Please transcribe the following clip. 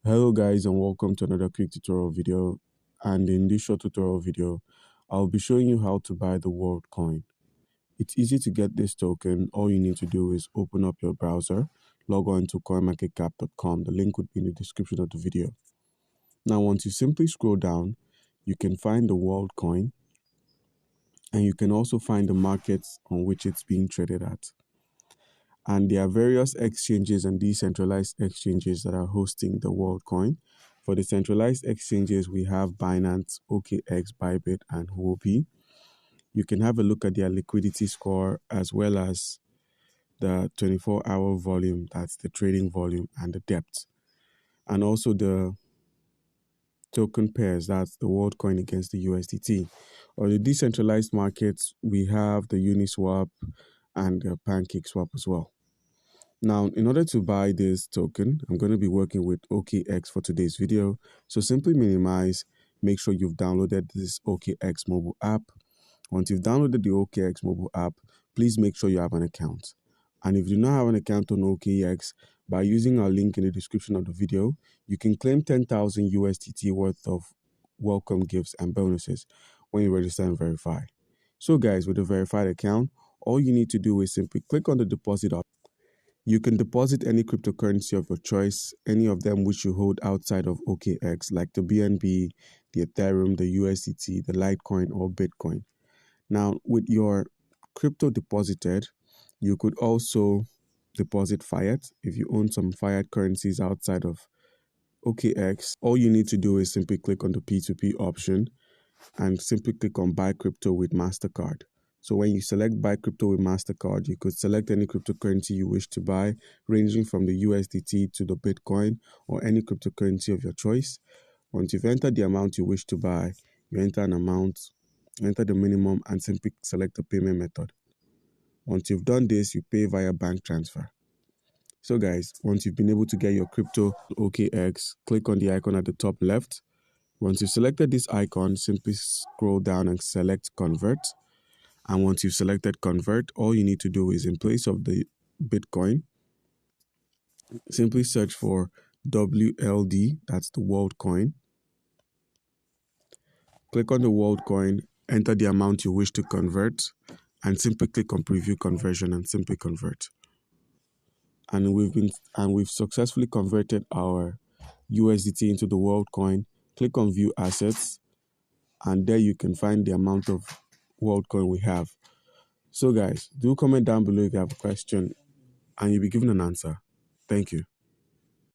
Hello guys, and welcome to another quick tutorial video. And in this short tutorial video, I'll be showing you how to buy the Worldcoin. It's easy to get this token. All you need to do is open up your browser, log on to coinmarketcap.com. The link would be in the description of the video. Now once you simply scroll down, you can find the Worldcoin, and you can also find the markets on which it's being traded at. And there are various exchanges and decentralized exchanges that are hosting the Worldcoin. For the centralized exchanges, we have Binance, OKX, Bybit, and Huobi. You can have a look at their liquidity score as well as the 24-hour volume, that's the trading volume, and the depth. And also the token pairs, that's the Worldcoin against the USDT. On the decentralized markets, we have the Uniswap and the PancakeSwap as well. Now, in order to buy this token, I'm going to be working with OKX for today's video. So simply minimize, make sure you've downloaded this OKX mobile app. Once you've downloaded the OKX mobile app, please make sure you have an account. And if you do not have an account on OKX, by using our link in the description of the video, you can claim 10,000 USDT worth of welcome gifts and bonuses when you register and verify. So guys, with a verified account, all you need to do is simply click on the deposit option. You can deposit any cryptocurrency of your choice, any of them which you hold outside of OKX, like the BNB, the Ethereum, the USDT, the Litecoin, or Bitcoin. Now, with your crypto deposited, you could also deposit fiat. If you own some fiat currencies outside of OKX, all you need to do is simply click on the P2P option and simply click on Buy Crypto with MasterCard. So when you select Buy Crypto with MasterCard, you could select any cryptocurrency you wish to buy, ranging from the USDT to the Bitcoin or any cryptocurrency of your choice. Once you've entered the amount you wish to buy, you enter an amount, enter the minimum, and simply select the payment method. Once you've done this, you pay via bank transfer. So guys, once you've been able to get your crypto OKX, click on the icon at the top left. Once you've selected this icon, simply scroll down and select Convert. And once you've selected Convert, all you need to do is, in place of the Bitcoin, simply search for WLD, that's the Worldcoin. Click on the Worldcoin, enter the amount you wish to convert, and simply click on Preview Conversion and simply convert. And we've successfully converted our USDT into the Worldcoin. Click on View Assets, and there you can find the amount of Worldcoin we have. So guys, do comment down below if you have a question and you'll be given an answer. Thank you.